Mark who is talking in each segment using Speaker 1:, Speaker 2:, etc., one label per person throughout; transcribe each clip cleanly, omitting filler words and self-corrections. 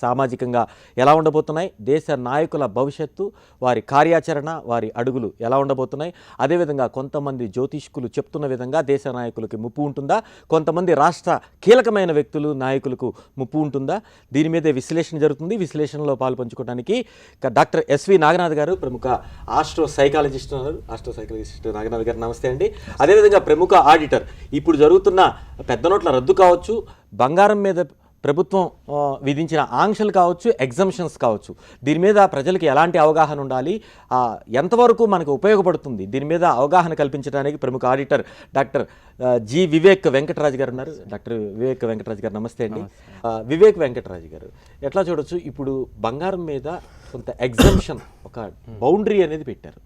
Speaker 1: సామాజికంగా ఎలా ఉండబోతున్నాయి, దేశ నాయకుల భవిష్యత్తు, వారి కార్యాచరణ, వారి అడుగులు ఎలా ఉండబోతున్నాయి, అదేవిధంగా కొంతమంది జ్యోతిష్కులు చెప్తున్న విధంగా దేశ నాయకులకి ముప్పు ఉంటుందా, కొంతమంది రాష్ట్ర కీలకమైన వ్యక్తులు నాయకులకు ముప్పు ఉంటుందా, దీని మీదే విశ్లేషణ జరుగుతుంది. విశ్లేషణలో పాలు పంచుకోవడానికి డాక్టర్ ఎస్వి నాగనాథ్ గారు, ప్రముఖ ఆస్ట్రో సైకాలజిస్ట్ నాగనాథ్ గారు నమస్తే అండి. అదేవిధంగా ప్రముఖ ఆడిటర్, ఇప్పుడు జరుగుతున్న పెద్ద నోట్ల రద్దు కావచ్చు, బంగారం మీద ప్రభుత్వం విధించిన ఆంక్షలు కావచ్చు, ఎగ్జంప్షన్స్ కావచ్చు, దీని మీద ప్రజలకు ఎలాంటి అవగాహన ఉండాలి, ఎంతవరకు మనకు ఉపయోగపడుతుంది, దీని మీద అవగాహన కల్పించడానికి ప్రముఖ auditor doctor G Vivek Venkataraju గారు ఉన్నారు. డాక్టర్ వివేక్ వెంకటరాజు గారు నమస్తే అండి. వివేక్ వెంకటరాజు గారు, ఎట్లా చూడొచ్చు, ఇప్పుడు బంగారం మీద కొంత ఎగ్జంప్షన్, ఒక బౌండరీ అనేది పెట్టారు.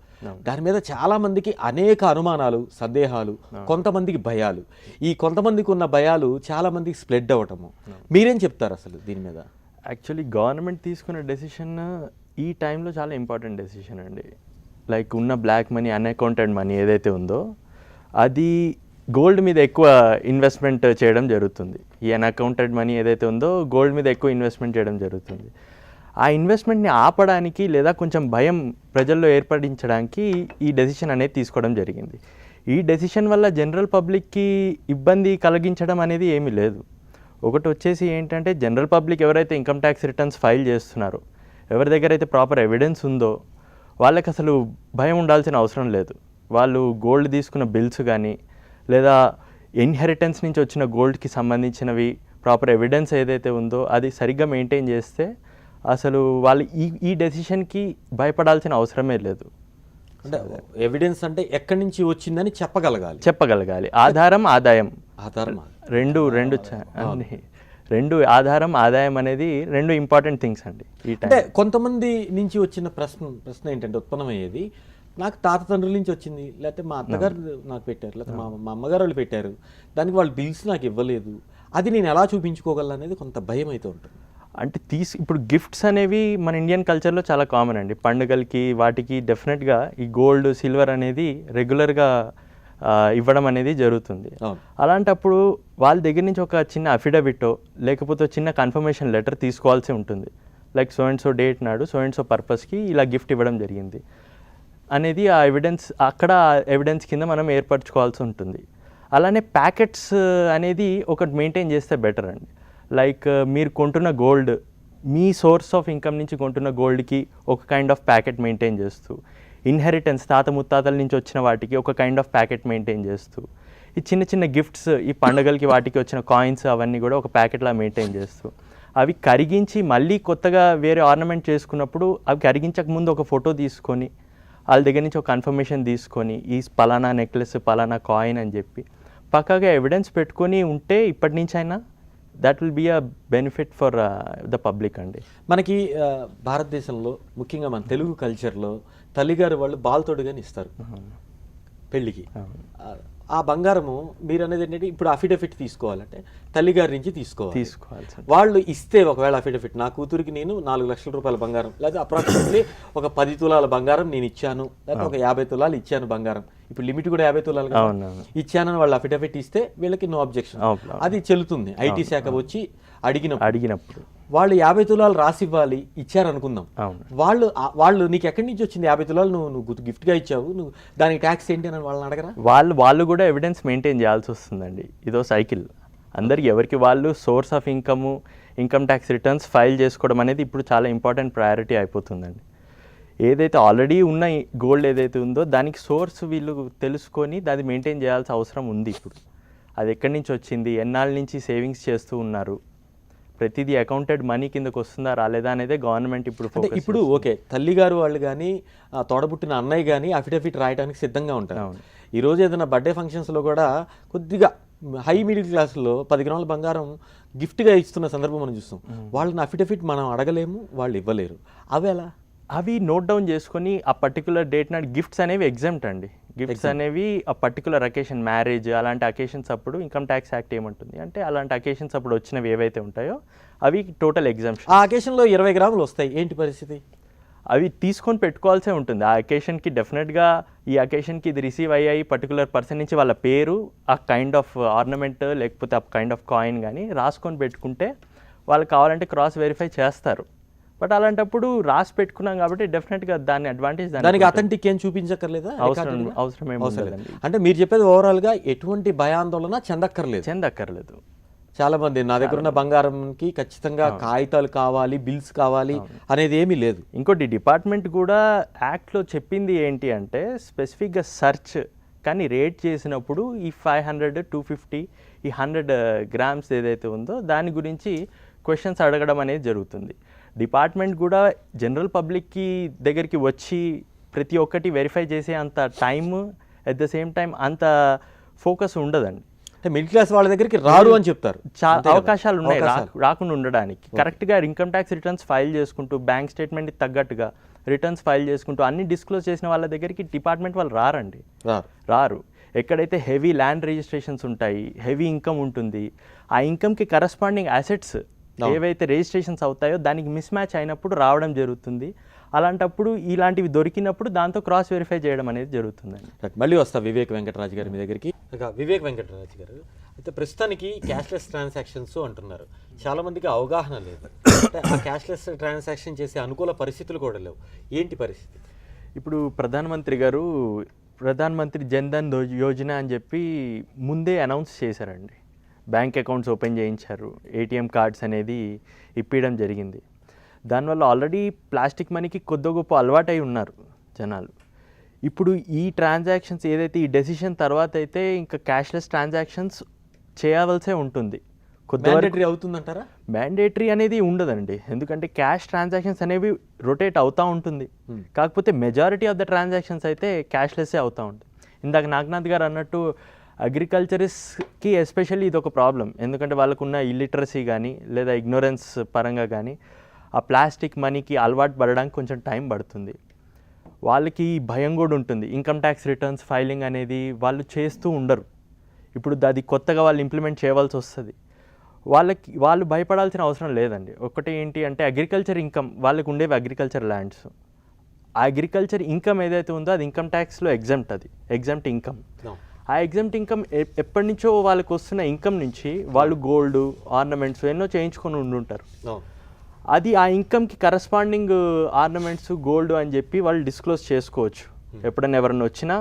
Speaker 1: దాని మీద చాలామందికి అనేక అనుమానాలు, సందేహాలు, కొంతమందికి భయాలు. ఈ కొంతమందికి ఉన్న భయాలు చాలామందికి స్ప్రెడ్ అవ్వటము. మీరేం చెప్తారు అసలు దీని మీద?
Speaker 2: యాక్చువల్లీ గవర్నమెంట్ తీసుకున్న డెసిషన్ ఈ టైంలో చాలా ఇంపార్టెంట్ డెసిషన్ అండి. లైక్ ఉన్న బ్లాక్ మనీ, అన్అకౌంటెడ్ మనీ ఏదైతే ఉందో అది గోల్డ్ మీద ఎక్కువ ఇన్వెస్ట్మెంట్ చేయడం జరుగుతుంది. ఈ అన్అకౌంటెడ్ మనీ ఏదైతే ఉందో గోల్డ్ మీద ఎక్కువ ఇన్వెస్ట్మెంట్ చేయడం జరుగుతుంది. ఆ ఇన్వెస్ట్మెంట్ని ఆపడానికి లేదా కొంచెం భయం ప్రజల్లో ఏర్పడించడానికి ఈ డెసిషన్ అనేది తీసుకోవడం జరిగింది. ఈ డెసిషన్ వల్ల జనరల్ పబ్లిక్కి ఇబ్బంది కలిగించడం అనేది ఏమీ లేదు. ఒకటి వచ్చేసి ఏంటంటే, జనరల్ పబ్లిక్ ఎవరైతే ఇన్కమ్ ట్యాక్స్ రిటర్న్స్ ఫైల్ చేస్తున్నారో, ఎవరి దగ్గర అయితే ప్రాపర్ ఎవిడెన్స్ ఉందో వాళ్ళకి అసలు భయం ఉండాల్సిన అవసరం లేదు. వాళ్ళు గోల్డ్ తీసుకున్న బిల్స్ కానీ లేదా ఇన్హెరిటెన్స్ నుంచి వచ్చిన గోల్డ్కి సంబంధించినవి ప్రాపర్ ఎవిడెన్స్ ఏదైతే ఉందో అది సరిగ్గా మెయింటైన్ చేస్తే అసలు వాళ్ళు ఈ డెసిషన్కి భయపడాల్సిన అవసరమే లేదు.
Speaker 1: అంటే ఎవిడెన్స్ అంటే ఎక్కడి నుంచి వచ్చిందని చెప్పగలగాలి.
Speaker 2: ఆధారం, ఆదాయం రెండు ఆధారం, ఆదాయం అనేది రెండు ఇంపార్టెంట్ థింగ్స్ అండి.
Speaker 1: అంటే కొంతమంది నుంచి వచ్చిన ప్రశ్న ఏంటంటే ఉత్పన్నమయ్యేది, నాకు తాత తండ్రుల నుంచి వచ్చింది, లేకపోతే మా అత్తగారు నాకు పెట్టారు, లేకపోతే మా అమ్మగారు వాళ్ళు పెట్టారు, దానికి వాళ్ళు బిల్స్ నాకు ఇవ్వలేదు, అది నేను ఎలా చూపించుకోగలను అనేది కొంత భయం అయితే ఉంటుంది.
Speaker 2: అంటే ఇప్పుడు గిఫ్ట్స్ అనేవి మన ఇండియన్ కల్చర్లో చాలా కామన్ అండి. పండుగలకి వాటికి డెఫినెట్గా ఈ గోల్డ్, సిల్వర్ అనేది రెగ్యులర్గా ఇవ్వడం అనేది జరుగుతుంది. అలాంటప్పుడు వాళ్ళ దగ్గర నుంచి ఒక చిన్న అఫిడవిటో లేకపోతే చిన్న కన్ఫర్మేషన్ లెటర్ తీసుకోవాల్సి ఉంటుంది. Like so and so date నాడు సో అండ్ సో పర్పస్కి ఇలా గిఫ్ట్ ఇవ్వడం జరిగింది అనేది ఆ ఎవిడెన్స్, అక్కడ ఎవిడెన్స్ కింద మనం ఏర్పరచుకోవాల్సి ఉంటుంది. అలానే ప్యాకెట్స్ అనేది ఒకటి మెయింటైన్ చేస్తే బెటర్ అండి. లైక్ మీరు కొంటున్న గోల్డ్, మీ సోర్స్ ఆఫ్ ఇన్కమ్ నుంచి కొంటున్న గోల్డ్కి ఒక కైండ్ ఆఫ్ ప్యాకెట్ మెయింటైన్ చేస్తూ, ఇన్హెరిటెన్స్ తాత ముత్తాతల నుంచి వచ్చిన వాటికి ఒక కైండ్ ఆఫ్ ప్యాకెట్ మెయింటైన్ చేస్తూ, ఈ చిన్న చిన్న గిఫ్ట్స్, ఈ పండుగలకి వాటికి వచ్చిన కాయిన్స్ అవన్నీ కూడా ఒక ప్యాకెట్లా మెయింటైన్ చేస్తూ, అవి కరిగించి మళ్ళీ కొత్తగా వేరే ఆర్నమెంట్ చేసుకున్నప్పుడు అవి కరిగించక ముందు ఒక ఫోటో తీసుకొని వాళ్ళ దగ్గర నుంచి ఒక కన్ఫర్మేషన్ తీసుకొని ఈ పలానా నెక్లెస్, పలానా కాయిన్ అని చెప్పి పక్కాగా ఎవిడెన్స్ పెట్టుకొని ఉంటే ఇప్పటి నుంచి అయినా that will be a benefit for the public అండి.
Speaker 1: మనకి భారతదేశంలో ముఖ్యంగా మన తెలుగు కల్చర్లో తల్లిగారు వాళ్ళు బాల్తోడుగాని ఇస్తారు పెళ్ళికి. ఆ బంగారము మీరు అనేది ఏంటంటే, ఇప్పుడు అఫిడవిట్ తీసుకోవాలంటే తల్లిగారి నుంచి తీసుకోవాలి. వాళ్ళు ఇస్తే ఒకవేళ అఫిడవిట్, నా కూతురికి నేను 4 లక్షల రూపాయల బంగారం, లేదా అప్రాక్సిమేట్లీ ఒక 10 తులాల బంగారం నేను ఇచ్చాను, లేదా ఒక 50 తులాలు ఇచ్చాను బంగారం, ఇప్పుడు లిమిట్ కూడా 50 తులాలు ఇచ్చానని వాళ్ళు అఫిడవిట్ ఇస్తే వీళ్ళకి నో అబ్జెక్షన్, అది చెల్లుతుంది. ఐటీ శాఖ వచ్చి అడిగినప్పుడు వాళ్ళు 50 తులాలు రాసివ్వాలి, ఇచ్చారనుకుందాం. వాళ్ళు నీకు ఎక్కడి నుంచి వచ్చింది 50 తులాలు, నువ్వు గిఫ్ట్గా ఇచ్చావు, నువ్వు దానికి ట్యాక్స్ ఏంటి అని వాళ్ళని అడగరా?
Speaker 2: వాళ్ళు కూడా ఎవిడెన్స్ మెయింటైన్ చేయాల్సి వస్తుందండి. ఇదో సైకిల్. అందరికి ఎవరికి వాళ్ళు source of income tax returns file చేసుకోవడం అనేది ఇప్పుడు చాలా ఇంపార్టెంట్ ప్రయారిటీ అయిపోతుందండి. ఏదైతే ఆల్రెడీ ఉన్న గోల్డ్ ఏదైతే ఉందో దానికి సోర్స్ వీళ్ళు తెలుసుకొని దాన్ని మెయింటైన్ చేయాల్సిన అవసరం ఉంది. ఇప్పుడు అది ఎక్కడి నుంచి వచ్చింది, ఎన్నాళ్ళ నుంచి సేవింగ్స్ చేస్తూ ఉన్నారు, ప్రతిదీ అకౌంటెడ్ మనీ కిందకు వస్తుందా రాలేదా అనేది గవర్నమెంట్ ఇప్పుడు
Speaker 1: ఓకే, తల్లిగారు వాళ్ళు కానీ తోడబుట్టిన అన్నయ్య కానీ అఫిడవిట్ రాయడానికి సిద్ధంగా ఉంటారు. ఈరోజు ఏదైనా బర్త్డే ఫంక్షన్స్లో కూడా కొద్దిగా హై మిడిల్ క్లాస్లో 10 గ్రాముల బంగారం గిఫ్ట్గా ఇస్తున్న సందర్భం మనం చూస్తాం. వాళ్ళని అఫిడవిట్ మనం అడగలేము, వాళ్ళు ఇవ్వలేరు.
Speaker 2: అవి నోట్ డౌన్ చేసుకొని ఆ పర్టికులర్ డేట్ నాడు గిఫ్ట్స్ అనేవి ఎగ్జామ్ట్ అండి. గిఫ్ట్స్ అనేవి ఆ పర్టికులర్ అకేషన్, మ్యారేజ్ అలాంటి అకేషన్స్ అప్పుడు ఇన్కమ్ ట్యాక్స్ యాక్ట్ ఏమంటుంది అంటే, అలాంటి అకేషన్స్ అప్పుడు వచ్చినవి ఏవైతే ఉంటాయో అవి టోటల్ ఎగ్జామ్షన్.
Speaker 1: ఆ అకేషన్లో 20 గ్రాములు వస్తాయి, ఏంటి పరిస్థితి?
Speaker 2: అవి తీసుకొని పెట్టుకోవాల్సే ఉంటుంది. ఆ అకేషన్కి డెఫినెట్గా ఈ అకేషన్కి ఇది రిసీవ్ అయ్యాయి పర్టికులర్ పర్సన్ నుంచి వాళ్ళ పేరు, ఆ కైండ్ ఆఫ్ ఆర్నమెంట్ లేకపోతే ఆ కైండ్ ఆఫ్ కాయిన్ కానీ రాసుకొని పెట్టుకుంటే వాళ్ళు కావాలంటే క్రాస్ వెరిఫై చేస్తారు. బట్ అలాంటప్పుడు రాసి పెట్టుకున్నాం కాబట్టి డెఫినెట్గా దాని అడ్వాంటేజ్
Speaker 1: దానికి అథెంటిక్ ఏం చూపించక్కర్లేదా?
Speaker 2: అవసరం ఏమి ఉండదండి.
Speaker 1: అంటే మీరు చెప్పేది ఓవరాల్గా ఎటువంటి భయాందోళన చెందక్కర్లేదు. చాలా మంది నా దగ్గర ఉన్న బంగారంకి ఖచ్చితంగా కాగితాలు కావాలి, బిల్స్ కావాలి అనేది ఏమీ లేదు.
Speaker 2: ఇంకోటి డిపార్ట్మెంట్ కూడా యాక్ట్లో చెప్పింది ఏంటి అంటే స్పెసిఫిక్గా సర్చ్ కానీ రేట్ చేసినప్పుడు ఈ 500, 250, ఈ 100 గ్రామ్స్ ఏదైతే ఉందో దాని గురించి క్వశ్చన్స్ అడగడం అనేది జరుగుతుంది. డిపార్ట్మెంట్ కూడా జనరల్ పబ్లిక్కి దగ్గరికి వచ్చి ప్రతి ఒక్కటి వెరిఫై చేసే అంత time, at the same time అంత ఫోకస్ ఉండదండి.
Speaker 1: అంటే మిడిల్ క్లాస్ వాళ్ళ దగ్గరికి రారు అని చెప్తారు.
Speaker 2: అవకాశాలు ఉన్నాయి రాకుండా ఉండడానికి. కరెక్ట్గా ఇన్కమ్ ట్యాక్స్ రిటర్న్స్ ఫైల్ చేసుకుంటూ, బ్యాంక్ స్టేట్మెంట్కి తగ్గట్టుగా రిటర్న్స్ ఫైల్ చేసుకుంటూ అన్ని డిస్క్లోజ్ చేసిన వాళ్ళ దగ్గరికి డిపార్ట్మెంట్ వాళ్ళు రారు. ఎక్కడైతే హెవీ ల్యాండ్ రిజిస్ట్రేషన్స్ ఉంటాయి, హెవీ ఇన్కమ్ ఉంటుంది, ఆ ఇన్కమ్కి కరస్పాండింగ్ అసెట్స్ ఏవైతే రిజిస్ట్రేషన్స్ అవుతాయో దానికి మిస్ మ్యాచ్ అయినప్పుడు రావడం జరుగుతుంది. అలాంటప్పుడు ఇలాంటివి దొరికినప్పుడు దాంతో క్రాస్ వెరిఫై చేయడం అనేది జరుగుతుందండి.
Speaker 1: మళ్ళీ వస్తా వివేక్ వెంకటరాజు గారి మీ దగ్గరికి. వివేక్ వెంకటరాజు గారు, అయితే ప్రస్తుతానికి క్యాష్లెస్ ట్రాన్సాక్షన్స్ అంటున్నారు. చాలా మందికి అవగాహన లేదు. అంటే ఆ క్యాష్లెస్ ట్రాన్సాక్షన్ చేసే అనుకూల పరిస్థితులు కూడా లేవు. ఏంటి పరిస్థితి?
Speaker 2: ఇప్పుడు ప్రధానమంత్రి గారు ప్రధానమంత్రి జన్ధన్ యోజన అని చెప్పి ముందే అనౌన్స్ చేశారండి. బ్యాంక్ అకౌంట్స్ ఓపెన్ చేయించారు, ఏటీఎం కార్డ్స్ అనేది ఇప్పించడం జరిగింది. దానివల్ల ఆల్రెడీ ప్లాస్టిక్ మనీకి కొద్ది గొప్ప అలవాటై ఉన్నారు జనాలు. ఇప్పుడు ఈ ట్రాన్సాక్షన్స్ ఏదైతే ఈ డెసిషన్ తర్వాత అయితే ఇంకా క్యాష్లెస్ ట్రాన్సాక్షన్స్ చేయవలసే ఉంటుంది.
Speaker 1: మ్యాండేటరీ అవుతుందంటారా?
Speaker 2: మ్యాండేటరీ అనేది ఉండదండి, ఎందుకంటే క్యాష్ ట్రాన్సాక్షన్స్ అనేవి రొటేట్ అవుతూ ఉంటుంది. కాకపోతే మెజారిటీ ఆఫ్ ద ట్రాన్సాక్షన్స్ అయితే క్యాష్లెస్సే అవుతూ ఉంటుంది. ఇందాక నాగనాథ్ గారు అన్నట్టు అగ్రికల్చరిస్ట్కి ఎస్పెషల్లీ ఇది ఒక ప్రాబ్లం. ఎందుకంటే వాళ్ళకున్న ఇల్లిటరసీ కానీ లేదా ఇగ్నోరెన్స్ పరంగా కానీ ఆ ప్లాస్టిక్ మనీకి అలవాటు పడడానికి కొంచెం టైం పడుతుంది. వాళ్ళకి భయం కూడా ఉంటుంది. ఇన్కమ్ ట్యాక్స్ రిటర్న్స్ ఫైలింగ్ అనేది వాళ్ళు చేస్తూ ఉండరు. ఇప్పుడు అది కొత్తగా వాళ్ళు ఇంప్లిమెంట్ చేయవలసి వస్తుంది. వాళ్ళు భయపడాల్సిన అవసరం లేదండి. ఒకటి ఏంటి అంటే అగ్రికల్చర్ ఇన్కమ్, వాళ్ళకు ఉండేవి అగ్రికల్చర్ ల్యాండ్స్. ఆ అగ్రికల్చర్ ఇన్కమ్ ఏదైతే ఉందో అది ఇన్కమ్ ట్యాక్స్లో ఎగ్జామ్ట్ ఇన్కమ్. ఆ ఎగ్జామ్ట్ ఇన్కమ్ ఎప్పటి నుంచో వాళ్ళకి వస్తున్న ఇన్కమ్ నుంచి వాళ్ళు గోల్డ్, ఆర్నమెంట్స్ ఎన్నో చేయించుకొని ఉండుంటారు. అది ఆ ఇన్కమ్కి కరస్పాండింగ్ ఆర్నమెంట్స్, గోల్డ్ అని చెప్పి వాళ్ళు డిస్క్లోజ్ చేసుకోవచ్చు. ఎప్పుడైనా ఎవరైనా వచ్చినా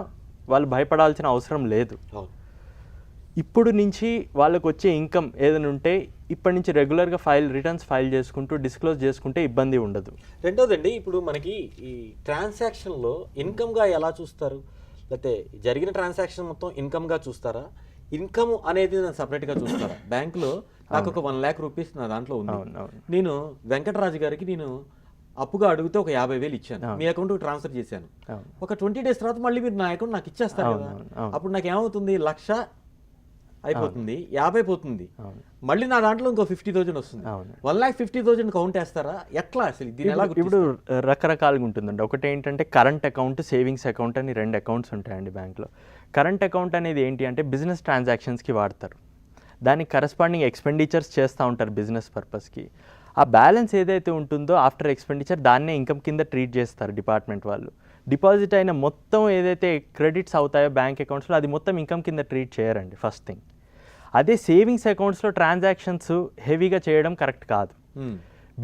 Speaker 2: వాళ్ళు భయపడాల్సిన అవసరం లేదు. ఇప్పుడు నుంచి వాళ్ళకు వచ్చే ఇన్కమ్ ఏదైనా ఉంటే ఇప్పటి నుంచి రెగ్యులర్గా రిటర్న్స్ ఫైల్ చేసుకుంటూ డిస్క్లోజ్ చేసుకుంటే ఇబ్బంది ఉండదు.
Speaker 1: రెండోదండి, ఇప్పుడు మనకి ఈ ట్రాన్సాక్షన్లో ఇన్కమ్గా ఎలా చూస్తారు? లేకపోతే జరిగిన ట్రాన్సాక్షన్ మొత్తం ఇన్కమ్గా చూస్తారా? ఇన్కమ్ అనేది సపరేట్గా చూస్తారా? బ్యాంకులో నాకు ఒక 1 lakh రూపీస్ నా దాంట్లో ఉంది, నేను వెంకటరాజు గారికి నేను అప్పుగా అడిగితే ఒక 50,000 ఇచ్చాను, మీ అకౌంట్కి ట్రాన్స్ఫర్ చేశాను. ఒక 20 days తర్వాత మళ్ళీ మీరు నా అకౌంట్ నాకు ఇచ్చేస్తారు కదా. అప్పుడు నాకు ఏమవుతుంది? 1,00,000 అయిపోతుంది, 50 పోతుంది. మళ్ళీ నా దాంట్లో ఇంకో 50,000 వస్తుంది. 1,50,000 కౌంట్ వేస్తారా? ఎట్లా అసలు దీని ఎలా?
Speaker 2: ఇప్పుడు రకరకాలుగా ఉంటుందండి. ఒకటి ఏంటంటే కరెంట్ అకౌంట్, సేవింగ్స్ అకౌంట్ అని 2 అకౌంట్స్ ఉంటాయండి బ్యాంక్లో. కరెంట్ అకౌంట్ అనేది ఏంటి అంటే బిజినెస్ ట్రాన్సాక్షన్స్కి వాడతారు. దానికి కరస్పాండింగ్ ఎక్స్పెండిచర్స్ చేస్తూ ఉంటారు బిజినెస్ పర్పస్కి. ఆ బ్యాలెన్స్ ఏదైతే ఉంటుందో ఆఫ్టర్ ఎక్స్పెండిచర్ దాన్నే ఇన్కమ్ కింద ట్రీట్ చేస్తారు డిపార్ట్మెంట్ వాళ్ళు. డిపాజిట్ అయిన మొత్తం ఏదైతే క్రెడిట్స్ అవుతాయో బ్యాంక్ అకౌంట్స్లో అది మొత్తం ఇన్కమ్ కింద ట్రీట్ చేయరండి ఫస్ట్ థింగ్. అదే సేవింగ్స్ అకౌంట్స్లో ట్రాన్సాక్షన్స్ హెవీగా చేయడం కరెక్ట్ కాదు.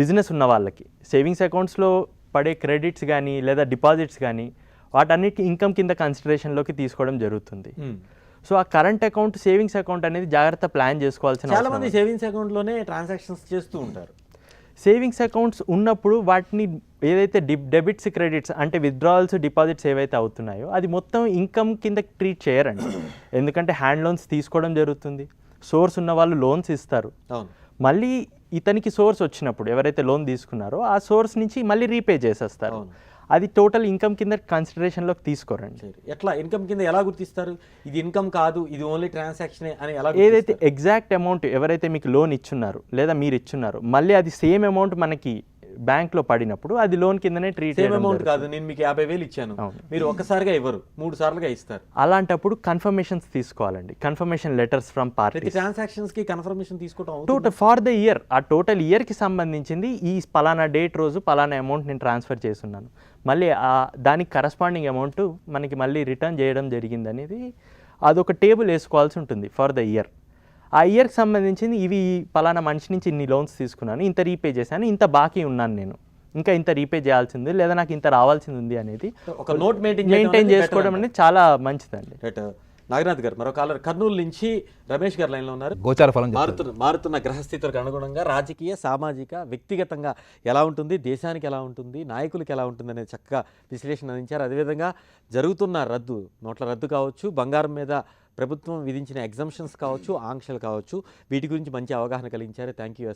Speaker 2: బిజినెస్ ఉన్న వాళ్ళకి సేవింగ్స్ అకౌంట్స్లో పడే క్రెడిట్స్ కానీ లేదా డిపాజిట్స్ కానీ వాటన్నిటి ఇన్కమ్ కింద కన్సిడరేషన్లోకి తీసుకోవడం జరుగుతుంది. సో ఆ కరెంట్ అకౌంట్, సేవింగ్స్ అకౌంట్ అనేది జాగ్రత్త ప్లాన్ చేసుకోవాల్సిన.
Speaker 1: చాలా మంది సేవింగ్స్ అకౌంట్లోనే ట్రాన్సాక్షన్స్ చేస్తూ ఉంటారు.
Speaker 2: సేవింగ్స్ అకౌంట్స్ ఉన్నప్పుడు వాటిని ఏదైతే డెబిట్స్, క్రెడిట్స్ అంటే విత్డ్రావల్స్, డిపాజిట్స్ ఏవైతే అవుతున్నాయో అది మొత్తం ఇన్కమ్ కింద ట్రీట్ చేయరండి. ఎందుకంటే హ్యాండ్ లోన్స్ తీసుకోవడం జరుగుతుంది. సోర్స్ ఉన్న వాళ్ళు లోన్స్ ఇస్తారు. మళ్ళీ ఇతనికి సోర్స్ వచ్చినప్పుడు ఎవరైతే లోన్ తీసుకున్నారో ఆ సోర్స్ నుంచి మళ్ళీ రీపే చేసేస్తారు. అది టోటల్ ఇన్కమ్ కింద కన్సిడరేషన్లోకి తీసుకోరండి.
Speaker 1: ఎట్లా ఇన్కమ్ కింద ఎలా గుర్తిస్తారు? ఇది ఇన్కమ్ కాదు, ఇది ఓన్లీ ట్రాన్సాక్షన్ అని ఎలా?
Speaker 2: ఏదైతే ఎగ్జాక్ట్ అమౌంట్ ఎవరైతే మీకు లోన్ ఇచ్చున్నారు లేదా మీరు ఇచ్చున్నారు మళ్ళీ అది సేమ్ అమౌంట్ మనకి బ్యాంక్లో పడినప్పుడు అది లోన్ కిందనే ట్రీట్.
Speaker 1: సేమ్ అమౌంట్ కాదు, నేను మీకు 50,000 ఇచ్చాను, మీరు ఒక్కసారిగా ఇవ్వరు, 3 సార్లుగా ఇస్తారు.
Speaker 2: అలాంటప్పుడు కన్ఫర్మేషన్స్ తీసుకోవాలండి, confirmation letters from party.
Speaker 1: Transactions కి కన్ఫర్మేషన్ తీసుకోవడం
Speaker 2: ఫర్ ద ఇయర్, ఆ టోటల్ ఇయర్కి సంబంధించింది ఈ పలానా డేట్ రోజు పలానా అమౌంట్ నేను ట్రాన్స్ఫర్ చేస్తున్నాను, మళ్ళీ దానికి కరస్పాండింగ్ అమౌంట్ మనకి మళ్ళీ రిటర్న్ చేయడం జరిగింది అనేది అదొక టేబుల్ వేసుకోవాల్సి ఉంటుంది ఫర్ ద ఇయర్. ఆ ఇయర్కి సంబంధించింది ఇవి పలానా మనిషి నుంచి ఇన్ని లోన్స్ తీసుకున్నాను, ఇంత రీపే చేశాను, ఇంత బాకీ ఉన్నాను, నేను ఇంకా ఇంత రీపే చేయాల్సింది లేదా నాకు ఇంత రావాల్సింది ఉంది అనేది
Speaker 1: ఒక నోట్
Speaker 2: మెయింటైన్ చేసుకోవడం అనేది చాలా మంచిదండి.
Speaker 1: నాగనాథ్ గారు మరో కాలర్ కర్నూలు నుంచి రమేష్ గారు లైన్లో ఉన్నారు.
Speaker 3: గోచార ఫలం
Speaker 1: మారుతున్న గ్రహస్థితులకు అనుగుణంగా రాజకీయ సామాజిక వ్యక్తిగతంగా ఎలా ఉంటుంది, దేశానికి ఎలా ఉంటుంది, నాయకులకు ఎలా ఉంటుంది అనేది చక్కగా విశ్లేషణ అందించారు. అదేవిధంగా జరుగుతున్న రద్దు, నోట్ల రద్దు కావచ్చు, బంగారం మీద ప్రభుత్వం విధించిన ఎగ్జంప్షన్స్ కావచ్చు, ఆంక్షలు కావచ్చు, వీటి గురించి మంచి అవగాహన కలిగించారు. Thank you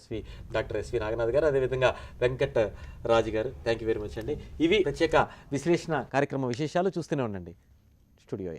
Speaker 1: doctor SV Naganath garu, అదేవిధంగా వెంకట్ రాజు గారు. థ్యాంక్ యూ వెరీ మచ్ అండి. ఇవి ప్రత్యేక విశ్లేషణ కార్యక్రమ విశేషాలు. చూస్తూనే ఉండండి స్టూడియో.